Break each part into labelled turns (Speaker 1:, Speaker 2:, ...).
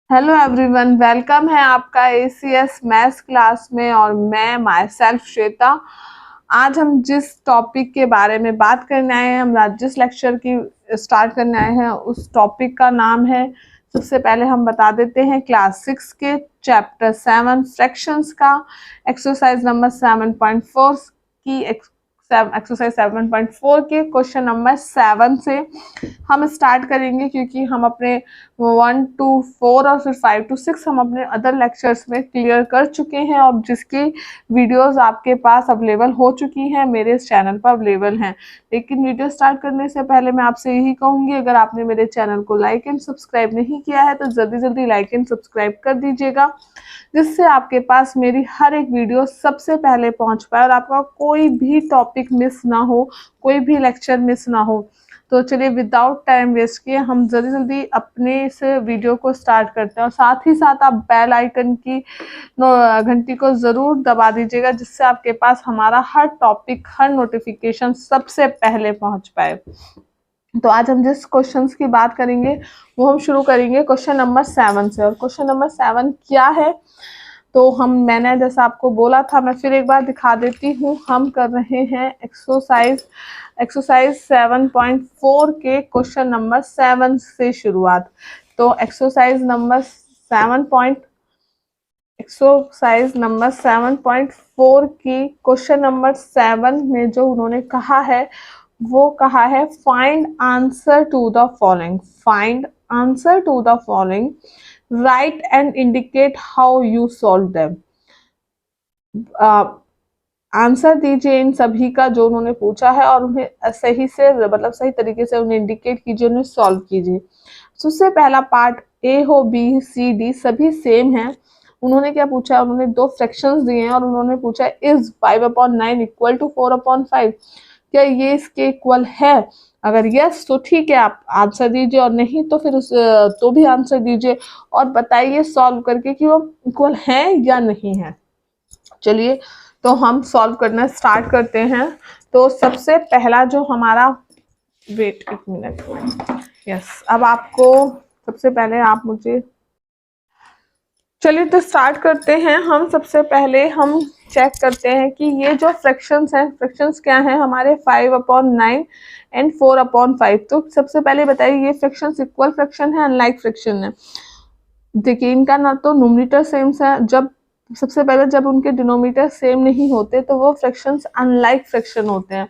Speaker 1: Hello everyone, welcome है आपका ACS maths class में। और मैं माई सेल्फ श्वेता। आज हम जिस टॉपिक के बारे में बात करने आए हैं, हम जिस लेक्चर की स्टार्ट करने आए हैं, उस टॉपिक का नाम है, सबसे पहले हम बता देते हैं, क्लास 6 के चैप्टर 7 फ्रैक्शंस का एक्सरसाइज नंबर 7.4 की एक्सरसाइज 7.4 के क्वेश्चन नंबर 7 से हम स्टार्ट करेंगे, क्योंकि हम अपने 1 to 4 और फिर 5 to 6 हम अपने अदर लेक्चर्स में क्लियर कर चुके हैं, और जिसकी वीडियोस आपके पास अवेलेबल हो चुकी हैं, मेरे इस चैनल पर अवेलेबल हैं। लेकिन वीडियो स्टार्ट करने से पहले मैं आपसे यही कहूँगी, अगर आपने मेरे चैनल को लाइक एंड सब्सक्राइब नहीं किया है तो जल्दी जल्दी लाइक एंड सब्सक्राइब कर दीजिएगा, जिससे आपके पास मेरी हर एक वीडियो सबसे पहले पहुंच पाए और आपका कोई भी टॉपिक मिस ना हो, कोई भी लेक्चर मिस ना हो। तो चलिए विदाउट टाइम वेस्ट किए हम जल्दी जल्दी अपने इस वीडियो को स्टार्ट करते हैं, और साथ ही साथ आप बेल आइकन की घंटी को ज़रूर दबा दीजिएगा, जिससे आपके पास हमारा हर टॉपिक, हर नोटिफिकेशन सबसे पहले पहुंच पाए। तो आज हम जिस क्वेश्चंस की बात करेंगे वो हम शुरू करेंगे क्वेश्चन नंबर 7 से। और क्वेश्चन नंबर 7 क्या है, तो मैंने जैसा आपको बोला था, मैं फिर एक बार दिखा देती हूँ। हम कर रहे हैं एक्सरसाइज 7.4 के क्वेश्चन नंबर 7 से शुरुआत। तो एक्सरसाइज नंबर 7.4 की क्वेश्चन नंबर 7 में जो उन्होंने कहा है, वो कहा है find answer to the following. Find answer to the following, right and indicate how you solve them. Answer दीजिए इन सभी का जो उन्होंने पूछा है, और उन्हें सही से, मतलब सही तरीके से उन्हें इंडिकेट कीजिए, उन्हें सॉल्व कीजिए। सबसे पहला पार्ट, ए हो बी सी डी सभी सेम है। उन्होंने क्या पूछा, उन्होंने दो फ्रैक्शंस दिए हैं और उन्होंने पूछा इज 5/9 इक्वल टू 4/5, क्या ये इसके इक्वल है। अगर यस तो ठीक है, आप आंसर दीजिए, और नहीं तो फिर तो भी आंसर दीजिए और बताइए सॉल्व करके कि वो इक्वल है या नहीं है। चलिए तो हम सॉल्व करना स्टार्ट करते हैं। तो सबसे पहला जो हमारा, वेट एक मिनट, यस, अब आपको सबसे पहले आप मुझे, चलिए तो स्टार्ट करते हैं। हम सबसे पहले हम चेक करते हैं कि ये जो फ्रैक्शंस हैं, फ्रैक्शंस क्या हैं हमारे, 5/9 एंड 4/5। तो सबसे पहले बताइए, ये फ्रैक्शंस इक्वल फ्रैक्शन है, अनलाइक फ्रैक्शन है। देखिए इनका ना तो नोमिनेटर सेम है, जब सबसे पहले जब उनके डिनोमिनेटर सेम नहीं होते तो वो फ्रैक्शंस अनलाइक फ्रैक्शन होते हैं।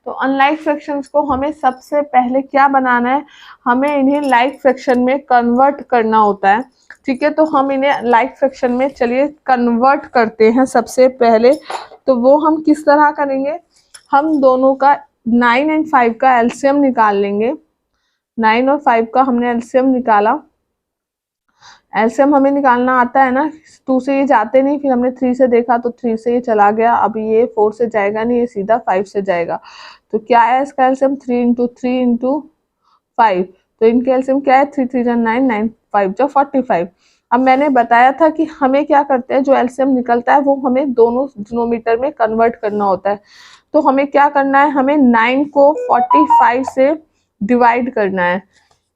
Speaker 1: तो अनलाइक फ्रैक्शंस को हमें सबसे पहले क्या बनाना है, हमें इन्हें लाइक फ्रैक्शन में कन्वर्ट करना होता है। ठीक है, तो हम इन्हें लाइक फ्रैक्शन में चलिए कन्वर्ट करते हैं सबसे पहले। तो वो हम किस तरह करेंगे, हम दोनों का 9 एंड 5 का एलसीएम निकाल लेंगे। 9 और 5 का हमने एलसीएम निकाला। एलसीएम हमें निकालना आता है ना, 2 से ये जाते नहीं, फिर हमने 3 से देखा तो 3 से ये चला गया, अब ये 4 से जाएगा नहीं, ये सीधा 5 से जाएगा। तो क्या है इसका एलसीएम, 3 इंटू 3 इंटू 5। तो इनके एलसीएम क्या है, 3 3 9 9 5 जो 45। अब मैंने बताया था कि हमें क्या करते हैं, जो एलसीएम निकलता है वो हमें दोनों डिनोमिनेटर में कन्वर्ट करना होता है। तो हमें क्या करना है, हमें 9 को 45 से डिवाइड करना है।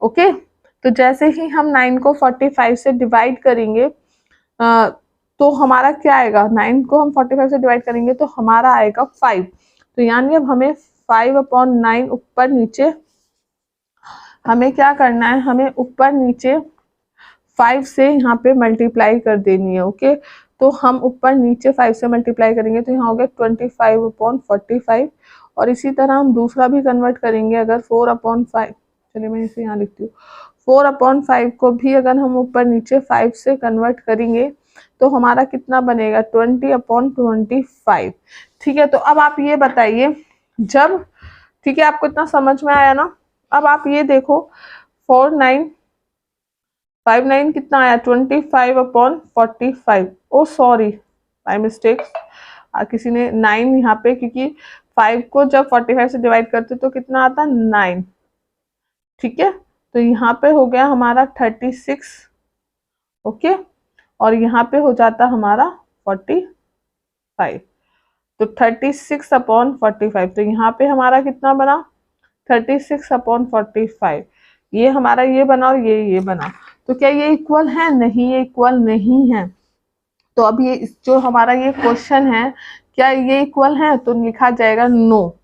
Speaker 1: ओके, तो जैसे ही हम 9 को 45 से डिवाइड करेंगे, तो हमारा क्या आएगा, 9 को हम 45 से डिवाइड करेंगे तो हमारा आएगा 5। तो यानी अब हमें 5/9 ऊपर नीचे, हमें क्या करना है, हमें ऊपर नीचे 5 से यहाँ पे मल्टीप्लाई कर देनी है। ओके, तो हम ऊपर नीचे 5 से मल्टीप्लाई करेंगे तो यहाँ हो गया 25/45। और इसी तरह हम दूसरा भी कन्वर्ट करेंगे, अगर 4/5, चलिए मैं इसे यहाँ लिखती हूँ, 4/5 को भी अगर हम ऊपर नीचे 5 से कन्वर्ट करेंगे तो हमारा कितना बनेगा, 20/25। ठीक है, तो अब आप ये बताइए, जब, ठीक है आपको इतना समझ में आया ना। अब आप ये देखो, 4959 कितना आया, 25/45। ओ सॉरी, बाय मिस्टेक, किसी ने 9 यहाँ पे, क्योंकि 5 को जब 45 से डिवाइड करते तो कितना आता, 9। ठीक है, तो यहाँ पे हो गया हमारा 36। ओके, और यहाँ पे हो जाता हमारा 45। तो 36/45, तो यहाँ पे हमारा कितना बना, 36/45। ये हमारा ये बना और ये बना। तो क्या ये इक्वल है? नहीं, ये इक्वल नहीं है। तो अब ये जो हमारा ये क्वेश्चन है, क्या ये इक्वल है? तो लिखा जाएगा नो।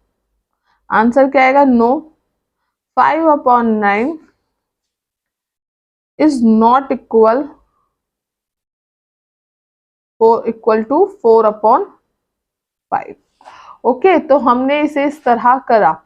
Speaker 1: आंसर क्या आएगा? No. 5/9 is not equal to 4/5। Okay, तो हमने इसे इस तरह करा।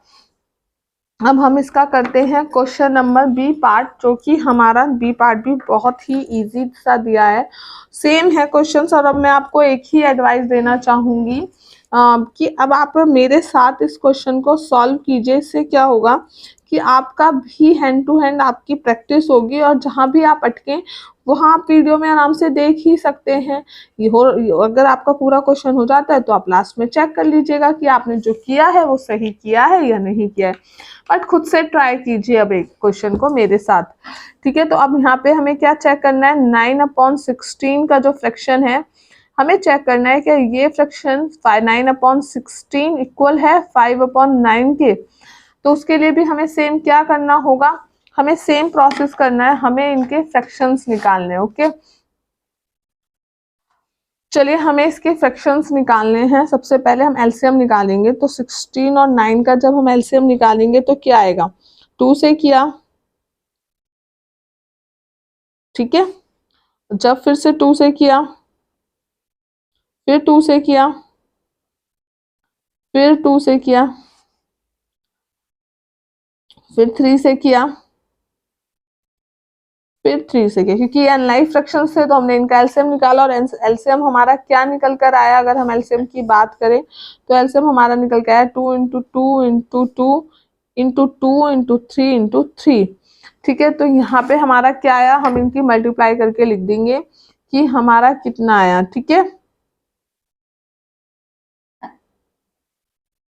Speaker 1: अब हम इसका करते हैं क्वेश्चन नंबर बी पार्ट, जो कि हमारा बी पार्ट भी बहुत ही इजी सा दिया है, सेम है क्वेश्चंस। और अब मैं आपको एक ही एडवाइस देना चाहूंगी कि अब आप मेरे साथ इस क्वेश्चन को सॉल्व कीजिए। इससे क्या होगा कि आपका भी हैंड टू हैंड आपकी प्रैक्टिस होगी, और जहाँ भी आप अटकें वहाँ आप वीडियो में आराम से देख ही सकते हैं। अगर आपका पूरा क्वेश्चन हो जाता है तो आप लास्ट में चेक कर लीजिएगा कि आपने जो किया है वो सही किया है या नहीं किया है। बट खुद से ट्राई कीजिए अब एक क्वेश्चन को मेरे साथ। ठीक है, तो अब यहाँ पे हमें क्या चेक करना है? 9/16 का जो फ्रैक्शन है, हमें चेक करना है कि ये फ्रैक्शन 9/16 इक्वल है 5/9 के। तो उसके लिए भी हमें सेम क्या करना होगा? हमें सेम प्रोसेस करना है, हमें इनके फ्रैक्शंस निकालने हैं। ओके, चलिए हमें इसके फ्रैक्शंस निकालने हैं। सबसे पहले हम एलसीएम निकालेंगे। तो 16 और 9 का जब हम एलसीएम निकालेंगे तो क्या आएगा? 2 से किया, ठीक है, जब फिर से 2 से किया, फिर 2 से किया, फिर 2 से किया, फिर 3 से किया, फिर 3 से किया। क्योंकि ये अनलाइफ फ्रैक्शंस थे तो हमने इनका एलसीएम निकाला, और एलसीएम हमारा क्या निकल कर आया? अगर हम एलसीएम की बात करें तो एलसीएम हमारा निकल के आया 2 into 2 into 2 into 2 into 3 into 3। ठीक है, तो यहाँ पे हमारा क्या आया? हम इनकी मल्टीप्लाई करके लिख देंगे कि हमारा कितना आया। ठीक है,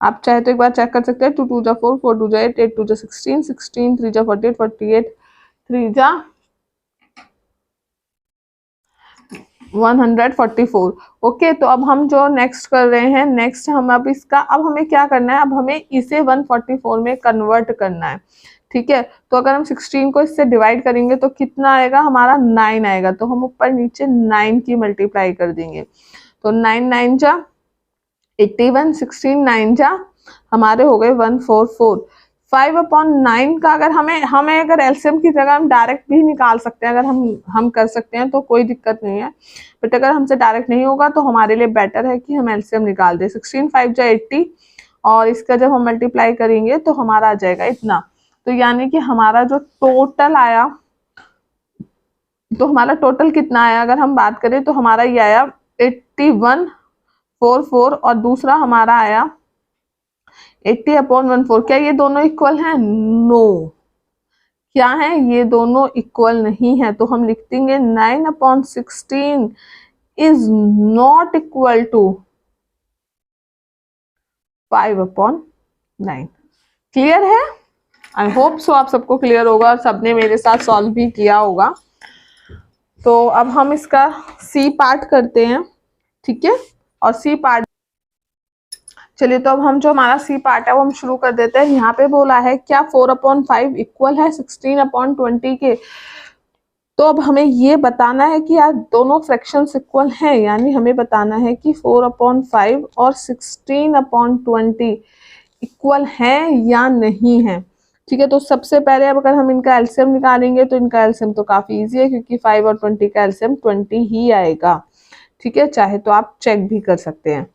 Speaker 1: आप चाहे तो एक बार चेक कर सकते हैं। 2 2 जा 4, 4 2 जा 8, 8 2 जा 16, 16 3 जा 48, 48 3 जा 144। ओके, तो अब हम जो नेक्स्ट कर रहे हैं, नेक्स्ट हम अब इसका, अब हमें क्या करना है? अब हमें इसे 144 में कन्वर्ट करना है। ठीक है, तो अगर हम 16 को इससे डिवाइड करेंगे तो कितना आएगा? हमारा 9 आएगा। तो हम ऊपर नीचे 9 की मल्टीप्लाई कर देंगे। तो 9 9 जा 81, 16 9 जा हमारे हो गए 144। 5/9 का अगर हमें अगर एलसीएम की जगह हम डायरेक्ट भी निकाल सकते हैं, अगर हम कर सकते हैं तो कोई दिक्कत नहीं है। बट अगर हमसे डायरेक्ट नहीं होगा तो हमारे लिए बेटर है कि हम एलसीएम निकाल दें। 16 5 जा 80, और इसका जब हम मल्टीप्लाई करेंगे तो हमारा आ जाएगा इतना। तो यानी कि हमारा जो टोटल आया, तो हमारा टोटल कितना आया अगर हम बात करें तो हमारा ये आया 8144, और दूसरा हमारा आया 80/14। क्या ये दोनों इक्वल हैं? नो। क्या है? ये दोनों इक्वल नहीं है। तो हम लिख देंगे 9/16 is not equal to 5/9। Clear है? आई होप सो आप सबको क्लियर होगा और सबने मेरे साथ सॉल्व भी किया होगा। तो अब हम इसका सी पार्ट करते हैं। ठीक है, और सी पार्ट, चलिए तो अब हम जो हमारा सी पार्ट है वो हम शुरू कर देते हैं। यहाँ पे बोला है क्या 4/5 इक्वल है 16/20 के। तो अब हमें ये बताना है कि यार दोनों फ्रैक्शंस इक्वल हैं, यानी हमें बताना है कि 4/5 और 16/20 इक्वल हैं या नहीं है। ठीक है, तो सबसे पहले अब अगर हम इनका एलसीएम निकालेंगे तो इनका एलसीएम तो काफी इजी है, क्योंकि 5 और 20 का एलसीएम 20 ही आएगा। ठीक है, चाहे तो आप चेक भी कर सकते हैं।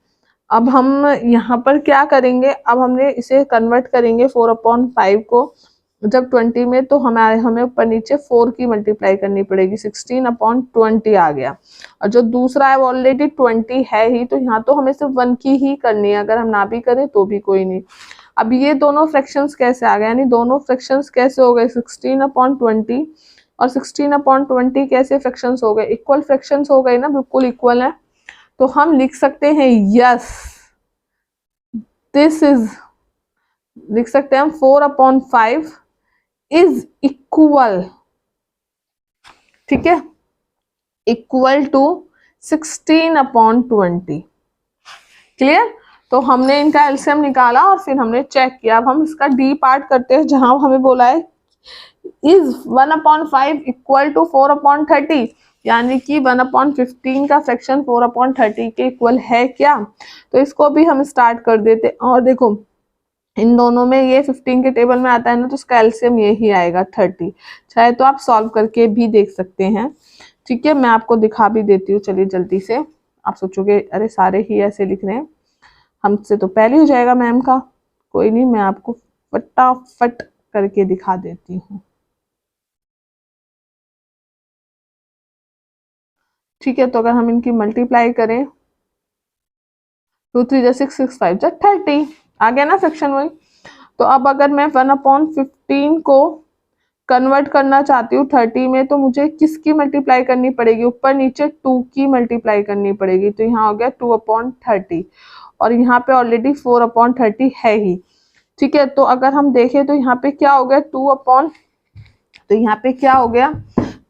Speaker 1: अब हम यहाँ पर क्या करेंगे? अब हमने इसे कन्वर्ट करेंगे 4/5 को जब 20 में, तो हमें ऊपर नीचे 4 की मल्टीप्लाई करनी पड़ेगी। 16/20 आ गया, और जो दूसरा है वो ऑलरेडी 20 है ही, तो यहाँ तो हमें सिर्फ 1 की ही करनी है। अगर हम ना भी करें तो भी कोई नहीं। अब ये दोनों फ्रैक्शंस कैसे आ गए? यानी दोनों फ्रैक्शंस कैसे हो गए? 16/20 और 16/20 कैसे फ्रैक्शंस हो गए? इक्वल फ्रैक्शंस हो गए ना, बिल्कुल इक्वल है। तो हम लिख सकते हैं यस दिस इज, लिख सकते हैं हम 4/5 इज इक्वल, ठीक है, इक्वल टू 16/20। क्लियर? तो हमने इनका एलसीएम निकाला और फिर हमने चेक किया। अब हम इसका डी पार्ट करते हैं, जहां हमें बोला है इज 1/5 इक्वल टू 4/30, यानी कि 1/15 का फ्रैक्शन 4/30 के इक्वल है क्या। तो इसको भी हम स्टार्ट कर देते। और देखो इन दोनों में ये 15 के टेबल में आता है ना, तो इसका एलसीएम यही आएगा 30। चाहे तो आप सॉल्व करके भी देख सकते हैं। ठीक है, मैं आपको दिखा भी देती हूँ, चलिए जल्दी से। आप सोचोगे अरे सारे ही ऐसे लिख रहे हैं, हमसे तो पहले हो जाएगा मैम का। कोई नहीं, मैं आपको फटाफट करके दिखा देती हूँ। ठीक है, तो अगर हम इनकी मल्टीप्लाई करें, 2 3 6 6 5 30 आ गया ना फ्रैक्शन वही। तो अब अगर मैं 1/15 को कन्वर्ट करना चाहती हूँ 30 में, तो मुझे किसकी मल्टीप्लाई करनी पड़ेगी, ऊपर नीचे 2 की मल्टीप्लाई करनी पड़ेगी। तो यहाँ हो गया 2/30, और यहाँ पे ऑलरेडी 4/30 है ही। ठीक है, तो अगर हम देखें तो यहाँ पे क्या हो गया, तो यहाँ पे क्या हो गया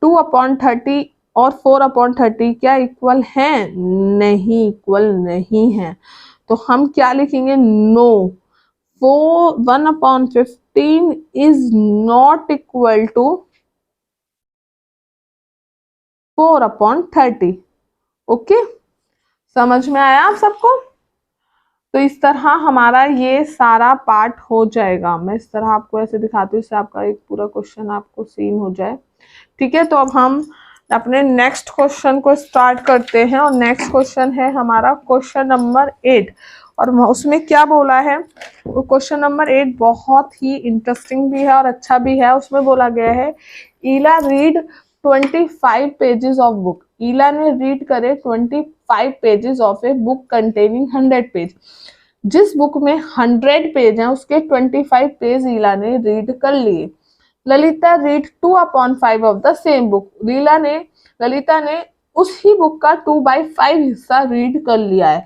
Speaker 1: 2/30 और 4/30 क्या इक्वल हैं, नहीं इक्वल नहीं है। तो हम क्या लिखेंगे, no, 1/15 is not equal to 4/30। Okay, समझ में आया आप सबको। तो इस तरह हमारा ये सारा पार्ट हो जाएगा। मैं इस तरह आपको ऐसे दिखाती हूँ, इससे आपका एक पूरा क्वेश्चन आपको सीन हो जाए। ठीक है, तो अब हम अपने नेक्स्ट क्वेश्चन को स्टार्ट करते हैं। और नेक्स्ट क्वेश्चन है हमारा क्वेश्चन नंबर 8। और उसमें क्या बोला है, वो क्वेश्चन नंबर 8 बहुत ही इंटरेस्टिंग भी है और अच्छा भी है। उसमें बोला गया है, ईला रीड 25 पेजेस ऑफ बुक। ईला ने रीड करे 25 pages of a book containing 100 page. जिस बुक में 100 पेज हैं, उसके 25 पेज ईला ने रीड कर लिए। Lalita read 2/5 of the same book. Lalita ने उसी बुक का 2/5 हिस्सा रीड कर लिया है।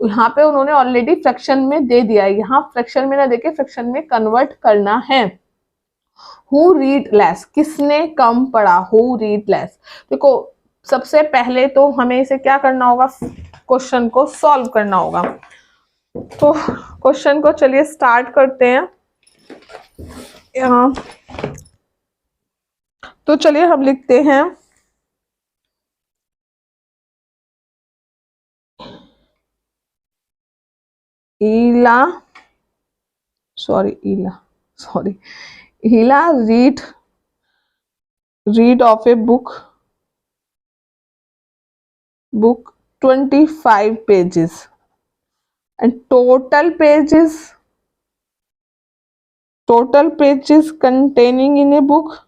Speaker 1: यहाँ पे उन्होंने ऑलरेडी फ्रैक्शन में दे दिया है, यहाँ फ्रैक्शन में ना देके फ्रैक्शन में कन्वर्ट करना है। हु रीड लेस, किसने कम पढ़ा, हु रीड लेस। देखो सबसे पहले तो हमें इसे क्या करना होगा, क्वेश्चन को सॉल्व करना होगा। तो क्वेश्चन को चलिए स्टार्ट करते हैं। यहाँ तो चलिए हम लिखते हैं, Ila read of a book 25 pages and total pages containing in a book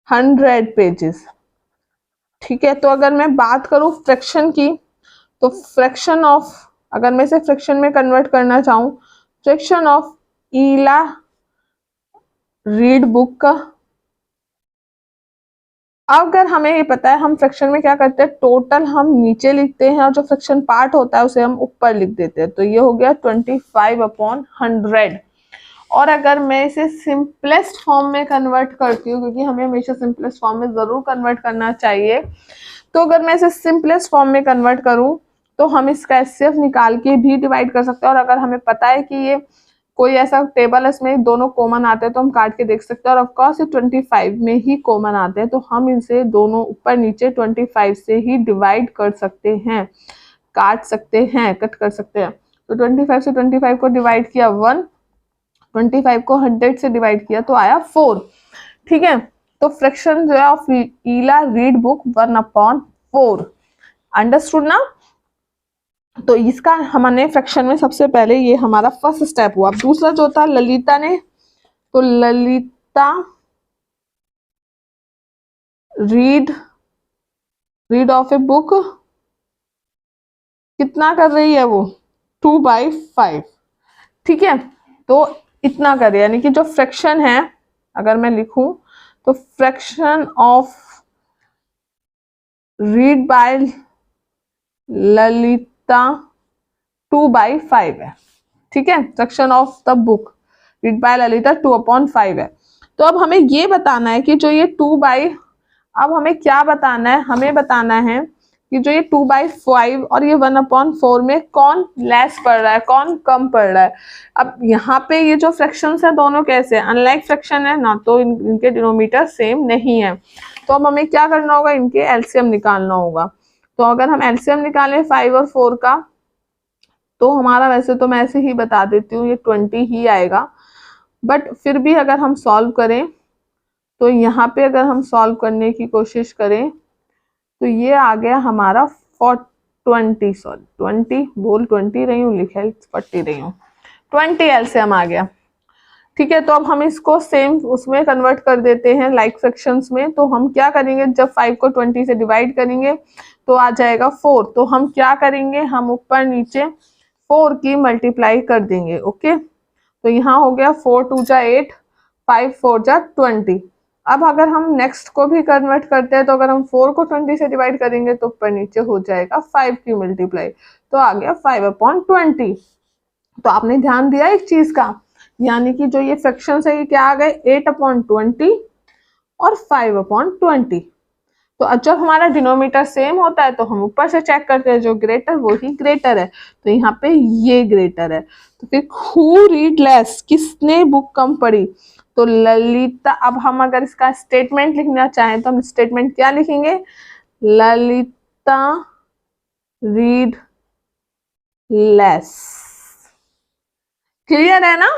Speaker 1: 100 pages। ठीक है, तो अगर मैं बात करूं फ्रैक्शन की, तो फ्रैक्शन ऑफ, अगर मैं इसे फ्रैक्शन में कन्वर्ट करना चाहूं, fraction of Ila read book का, अगर हमें ये पता है हम फ्रैक्शन में क्या करते हैं, टोटल हम नीचे लिखते हैं और जो फ्रैक्शन पार्ट होता है उसे हम ऊपर लिख देते हैं। तो ये हो गया 25/100। और अगर मैं इसे सिंपलेस्ट फॉर्म में कन्वर्ट करती हूँ, क्योंकि हमें हमेशा सिंपलेस्ट फॉर्म में जरूर कन्वर्ट करना चाहिए, तो अगर मैं इसे सिंपलेस्ट फॉर्म में कन्वर्ट करूँ तो हम इसका एचसीएफ निकाल के भी डिवाइड कर सकते हैं। और अगर हमें पता है कि ये कोई ऐसा टेबल है इसमें दोनों कॉमन आते हैं, तो हम काट के देख सकते हैं। और ऑफकोर्स ये 25 में ही कॉमन आते हैं, तो हम इसे दोनों ऊपर नीचे 25 से ही डिवाइड कर सकते हैं, काट सकते हैं, कट कर सकते हैं। तो 25 से 25 को डिवाइड किया 1, 25 को 100 से डिवाइड किया तो आया 4। ठीक है, तो फ्रैक्शन जो है of Ila read book 1/4। Understood ना। तो इसका हमने फ्रैक्शन में सबसे पहले ये हमारा फर्स्ट स्टेप हुआ। अब दूसरा जो था ललिता ने, तो Lalita read of a book कितना कर रही है वो, 2/5। ठीक है, तो इतना कर रही है, यानी कि जो फ्रैक्शन है, अगर मैं लिखूं तो fraction of read by Lalita 2/5 है। ठीक है, fraction of the book read by Lalita 2/5 है। तो अब हमें ये बताना है कि जो ये अब हमें क्या बताना है, हमें बताना है कि जो ये 2/5 और ये 1/4 में कौन लेस पड़ रहा है, कौन कम पड़ रहा है। अब यहाँ पे ये जो फ्रैक्शंस है दोनों कैसे हैं, अनलाइक फ्रैक्शन है ना, तो इनके डिनोमीटर सेम नहीं है। तो अब हमें क्या करना होगा, इनके एलसीएम निकालना होगा। तो अगर हम एलसीएम निकालें 5 और 4 का, तो हमारा, वैसे तो मैं ऐसे ही बता देती हूँ, ये 20 ही आएगा, बट फिर भी अगर हम सॉल्व करें तो यहाँ पे अगर हम सॉल्व करने की कोशिश करें तो ये आ गया हमारा 20 रही हूँ, लिखे 40 रही हूँ, 20 एलसीएम आ गया। ठीक है, तो अब हम इसको सेम उसमें कन्वर्ट कर देते हैं लाइक फ्रैक्शंस में। तो हम क्या करेंगे, जब 5 को 20 से डिवाइड करेंगे तो आ जाएगा 4। तो हम क्या करेंगे, हम ऊपर नीचे 4 की मल्टीप्लाई कर देंगे। ओके, तो यहाँ हो गया 4 2 जा 8, 5 4 जा 20। अब अगर हम नेक्स्ट को भी कन्वर्ट करते हैं तो अगर हम 4 को 20 से डिवाइड करेंगे तो ऊपर नीचे हो जाएगा 5 की मल्टीप्लाई, तो आ गया 5/20। तो आपने ध्यान दिया एक चीज का, यानी कि जो ये फ्रैक्शंस है ये क्या आ गए, 8/20 और 5/20। तो जब हमारा डिनोमीटर सेम होता है तो हम ऊपर से चेक करते हैं, जो ग्रेटर वो ही ग्रेटर है, तो यहाँ पे ये ग्रेटर है। तो फिर हु रीड लेस, किसने बुक कम पढ़ी, तो ललिता। अब हम अगर इसका स्टेटमेंट लिखना चाहें तो हम स्टेटमेंट क्या लिखेंगे, ललिता रीड लेस। क्लियर है ना।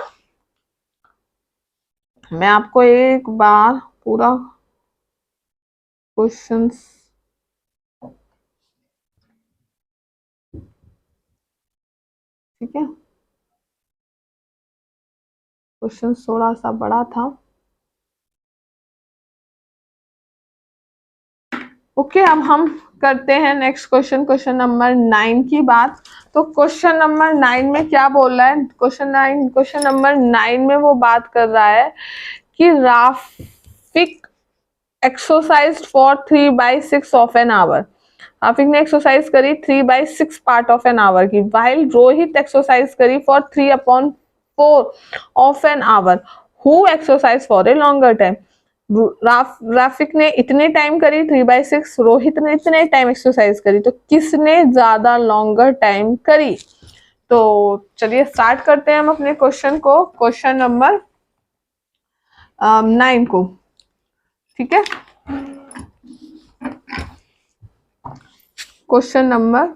Speaker 1: मैं आपको एक बार पूरा क्वेश्चंस ठीक है, क्वेश्चन थोड़ा सा बड़ा था। ओके, अब हम करते हैं नेक्स्ट क्वेश्चन, क्वेश्चन नंबर 9 की बात। तो क्वेश्चन नंबर 9 में क्या बोल रहा है, क्वेश्चन नंबर 9 में वो बात कर रहा है कि Rafiq exercise for 3/6 of an hour. Rafiq ने एक्सरसाइज करी 3/6 पार्ट ऑफ एन आवर की, वाइल रोहित एक्सरसाइज करी for 3/4 of an hour, who exercise for a longer time. Rafiq ने इतने टाइम करी 3/6, रोहित ने इतने टाइम एक्सरसाइज करी, तो किसने ज्यादा लॉन्गर टाइम करी। तो चलिए स्टार्ट करते हैं हम अपने क्वेश्चन को, क्वेश्चन नंबर 9 को। ठीक है, क्वेश्चन नंबर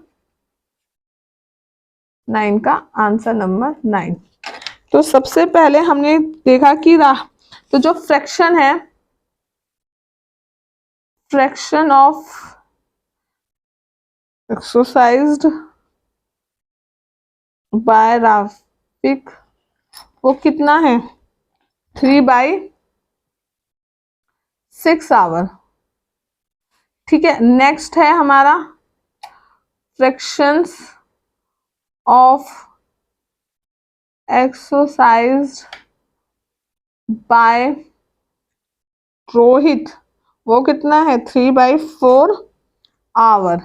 Speaker 1: 9 का आंसर नंबर 9। तो सबसे पहले हमने देखा कि तो जो फ्रैक्शन है, fraction of exercised by Rafiq वो कितना है, 3/6 आवर। ठीक है, नेक्स्ट है हमारा fractions of exercised by Rohit, वो कितना है, 3/4 आवर।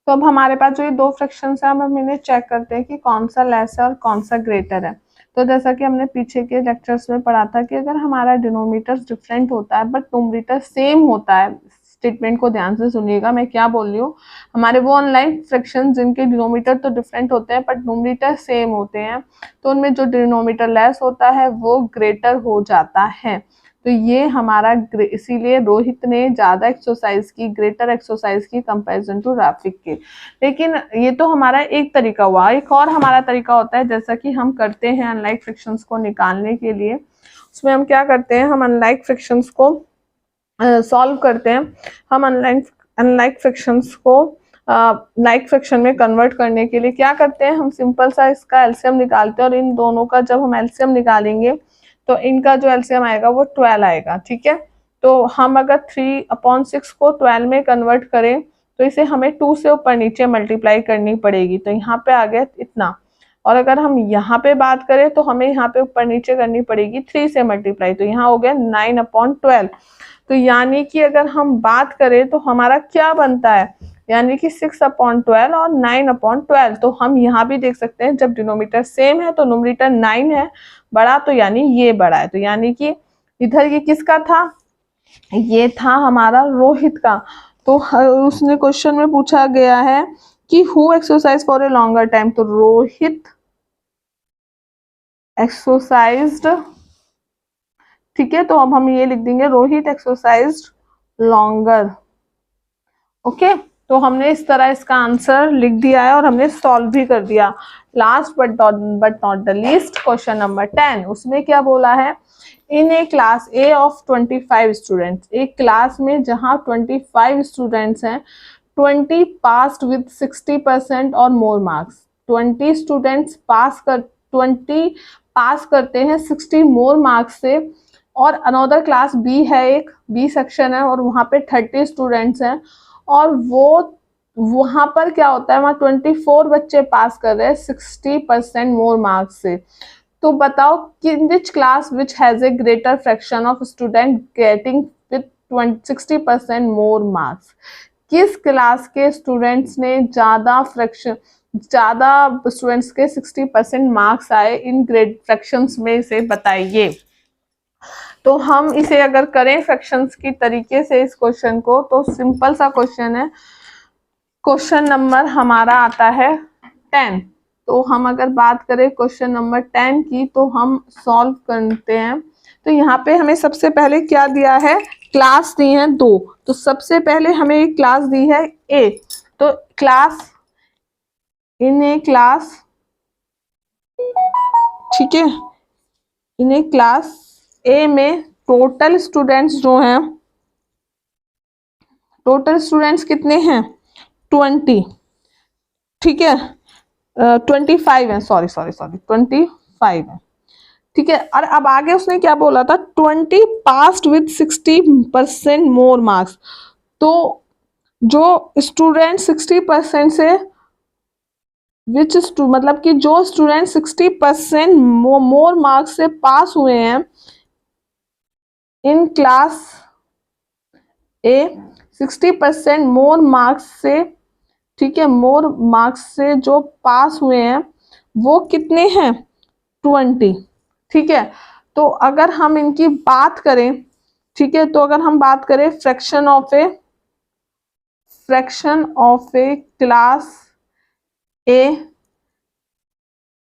Speaker 1: तो अब हमारे पास जो ये दो फ्रैक्शंस हैं, अब हम इन्हें चेक करते हैं कि कौन सा लेस है और कौन सा ग्रेटर है। तो जैसा कि हमने पीछे के लेक्चर्स में पढ़ा था कि अगर हमारा डिनोमीटर डिफरेंट होता है बट न्यूमरेटर सेम होता है, स्टेटमेंट को ध्यान से सुनिएगा मैं क्या बोल रही हूँ, हमारे वो अनलाइक फ्रैक्शन जिनके डिनोमीटर तो डिफरेंट होते हैं बट न्यूमरेटर सेम होते हैं, तो उनमें जो डिनोमीटर लेस होता है वो ग्रेटर हो जाता है। तो ये हमारा, इसीलिए रोहित ने ज्यादा एक्सरसाइज की, ग्रेटर एक्सरसाइज की कंपैरिजन टू राफिक के। लेकिन ये तो हमारा एक तरीका हुआ, एक और हमारा तरीका होता है जैसा कि हम करते हैं अनलाइक फ्रैक्शंस को निकालने के लिए। उसमें हम क्या करते हैं, हम अनलाइक फ्रैक्शंस को सॉल्व करते हैं। हम अनलाइक फ्रैक्शंस को लाइक फ्रैक्शन में कन्वर्ट करने के लिए क्या करते हैं, हम सिंपल सा इसका एलसीएम निकालते हैं, और इन दोनों का जब हम एलसीएम निकालेंगे तो इनका जो एलसीएम आएगा वो 12 आएगा। ठीक है, तो हम अगर 3/6 को 12 में कन्वर्ट करें तो इसे हमें 2 से ऊपर नीचे मल्टीप्लाई करनी पड़ेगी, तो यहाँ पे आ गया इतना। और अगर हम यहाँ पे बात करें तो हमें यहाँ पे ऊपर नीचे करनी पड़ेगी 3 से मल्टीप्लाई, तो यहाँ हो गया 9/12। तो यानी कि अगर हम बात करें तो हमारा क्या बनता है, यानी कि 6/12 और 9/12। तो हम यहाँ भी देख सकते हैं जब डिनोमीटर सेम है तो न्यूमरेटर 9 है बड़ा, तो यानी ये बड़ा है। तो यानी कि इधर ये किसका था, ये था हमारा रोहित का। तो उसने क्वेश्चन में पूछा गया है कि who exercise for a longer time, तो रोहित एक्सरसाइज्ड, ठीक है, तो अब हम ये लिख देंगे रोहित एक्सरसाइज्ड लॉन्गर। ओके, तो हमने इस तरह इसका आंसर लिख दिया है और हमने सॉल्व भी कर दिया। Last but not the least, question number 10, उसमें क्या बोला है, इन ए क्लास ए ऑफ 25 स्टूडेंट्स, एक क्लास में जहां 25 स्टूडेंट्स हैं, 20 पास्ड विद 60% और मोर मार्क्स, 20 स्टूडेंट्स ट्वेंटी पास करते हैं 60 मोर मार्क्स से, और अनदर क्लास बी है, एक बी सेक्शन है और वहां पे 30 स्टूडेंट्स हैं, और वो वहां पर क्या होता है, वहां 24 बच्चे पास कर रहे हैं 60% मोर मार्क्स से। तो बताओ कि which class which has a greater fraction of student getting with 60% more marks, किस क्लास के स्टूडेंट्स ने ज्यादा स्टूडेंट्स के 60% मार्क्स आए इन ग्रेड फ्रैक्शंस में से बताइए। तो हम इसे अगर करें फ्रैक्शंस की तरीके से इस क्वेश्चन को, तो सिंपल सा क्वेश्चन है, क्वेश्चन नंबर हमारा आता है 10। तो हम अगर बात करें क्वेश्चन नंबर 10 की, तो हम सॉल्व करते हैं। तो यहाँ पे हमें सबसे पहले क्या दिया है, क्लास दी है 2, तो सबसे पहले हमें एक क्लास दी है ए, तो क्लास इन ए क्लास, ठीक है, इन ए क्लास ए में टोटल स्टूडेंट्स जो हैं, टोटल स्टूडेंट्स कितने हैं 20, ठीक है, 25 है, सॉरी 25 है, ठीक है। और अब आगे उसने क्या बोला था, 20 पास्ड विद 60% मोर मार्क्स, तो जो स्टूडेंट 60% से मतलब कि जो स्टूडेंट 60% मोर मार्क्स से पास हुए हैं in class A, 60% more marks से, ठीक है, मोर मार्क्स से जो पास हुए हैं वो कितने हैं 20, ठीक है। तो अगर हम इनकी बात करें, ठीक है, तो अगर हम बात करें fraction of A class A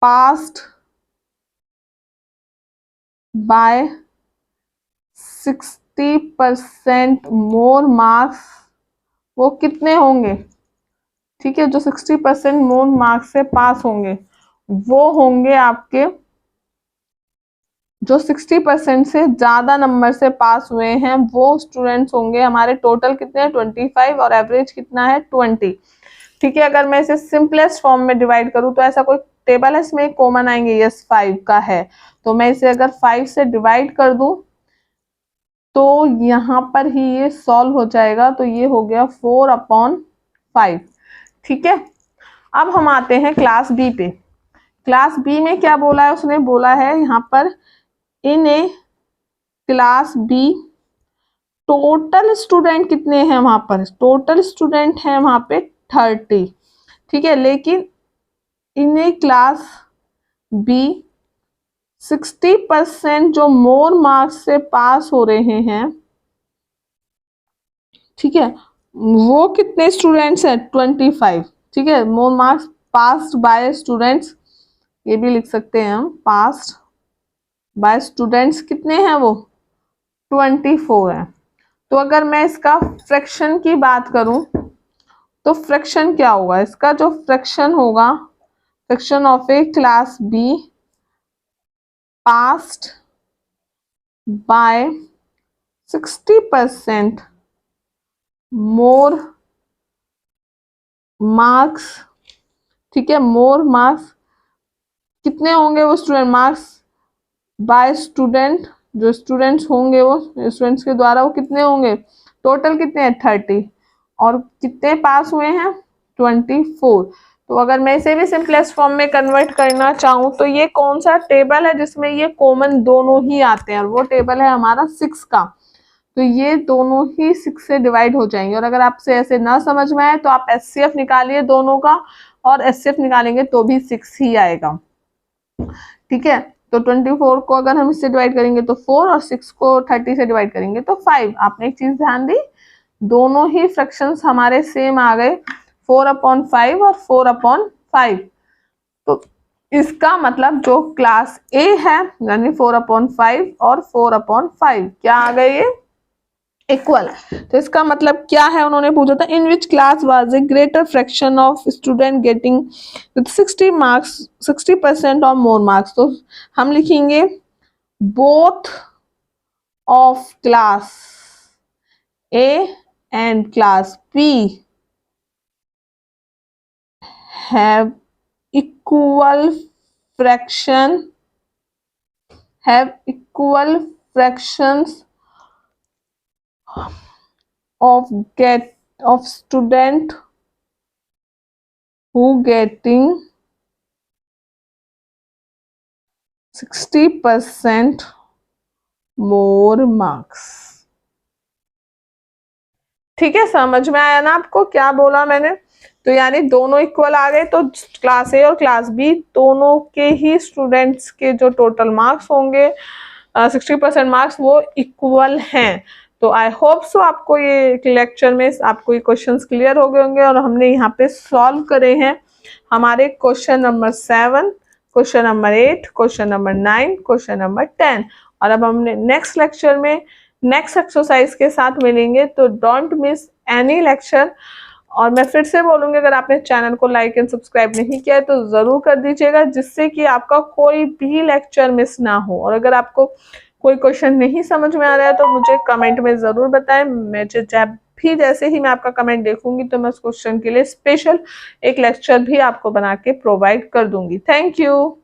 Speaker 1: passed by 60% more marks, वो कितने होंगे, ठीक है, जो 60% मोर मार्क्स से पास होंगे वो होंगे आपके, जो 60% से ज्यादा नंबर से पास हुए हैं वो स्टूडेंट्स होंगे हमारे, टोटल कितने हैं 25 और एवरेज कितना है 20, ठीक है। अगर मैं इसे सिंपलेस्ट फॉर्म में डिवाइड करूं तो ऐसा कोई टेबल है इसमें कॉमन आएंगे, यस 5 का है, तो मैं इसे अगर 5 से डिवाइड कर दूं तो यहाँ पर ही ये सॉल्व हो जाएगा, तो ये हो गया 4/5, ठीक है। अब हम आते हैं क्लास बी पे। क्लास बी में क्या बोला है, उसने बोला है यहाँ पर इन ए क्लास बी टोटल स्टूडेंट कितने हैं, वहां पर टोटल स्टूडेंट है वहां पे 30, ठीक है, लेकिन इन ए क्लास बी 60% जो मोर मार्क्स से पास हो रहे हैं, ठीक है, वो कितने स्टूडेंट्स हैं 25, ठीक है, more marks passed by students, ये भी लिख सकते हैं हम, पास्ड बाय स्टूडेंट्स कितने हैं वो 24 है। तो अगर मैं इसका फ्रैक्शन की बात करूं तो फ्रैक्शन क्या होगा, इसका जो फ्रैक्शन होगा, fraction of A class be passed by 60% more marks, ठीक है, मोर मार्क्स कितने होंगे वो स्टूडेंट, मार्क्स बाय स्टूडेंट, जो स्टूडेंट्स होंगे वो स्टूडेंट्स के द्वारा वो कितने होंगे, टोटल कितने हैं 30, और कितने पास हुए हैं 24। तो अगर मैं इसे भी सिंपलेस्ट फॉर्म में कन्वर्ट करना चाहूँ तो ये कौन सा टेबल है जिसमें ये कॉमन दोनों ही आते हैं, और वो टेबल है हमारा 6 का, तो ये दोनों ही 6 से डिवाइड हो जाएंगे। और अगर आपसे ऐसे ना समझ में आए तो आप एचसीएफ निकालिए दोनों का, और एचसीएफ निकालेंगे तो भी 6 ही आएगा, ठीक है। तो 24 को अगर हम इससे डिवाइड करेंगे तो 4, और 6 को 30 से डिवाइड करेंगे तो 5। आपने एक चीज ध्यान दी, दोनों ही फ्रैक्शंस हमारे सेम आ गए, 4/5 और 4/5। तो इसका मतलब जो क्लास ए है यानी 4/5 और 4/5 क्या आ गए, ये इक्वल। तो इसका मतलब क्या है, उन्होंने पूछा था in which class was a greater fraction of student getting 60 marks 60% और मोर मार्क्स। तो हम लिखेंगे both of class A and class B have equal fraction have equal fractions of student who getting 60% more marks। ठीक है, समझ में आया ना आपको क्या बोला मैंने। तो यानी दोनों इक्वल आ गए, तो क्लास ए और क्लास बी दोनों के ही स्टूडेंट्स के जो टोटल मार्क्स होंगे 60% मार्क्स वो इक्वल हैं। तो आई होप सो आपको ये लेक्चर में आपको ये क्वेश्चंस क्लियर हो गए होंगे। और हमने यहाँ पे सॉल्व करे हैं हमारे question number 7, question number 8, question number 9, question number 10। और अब हमने नेक्स्ट लेक्चर में नेक्स्ट एक्सरसाइज के साथ मिलेंगे। तो डोंट मिस एनी लेक्चर। और मैं फिर से बोलूंगी, अगर आपने चैनल को लाइक एंड सब्सक्राइब नहीं किया है तो जरूर कर दीजिएगा, जिससे कि आपका कोई भी लेक्चर मिस ना हो। और अगर आपको कोई क्वेश्चन नहीं समझ में आ रहा है तो मुझे कमेंट में जरूर बताएं। मुझे जब भी जैसे ही मैं आपका कमेंट देखूंगी तो मैं उस क्वेश्चन के लिए स्पेशल एक लेक्चर भी आपको बना के प्रोवाइड कर दूंगी। Thank you.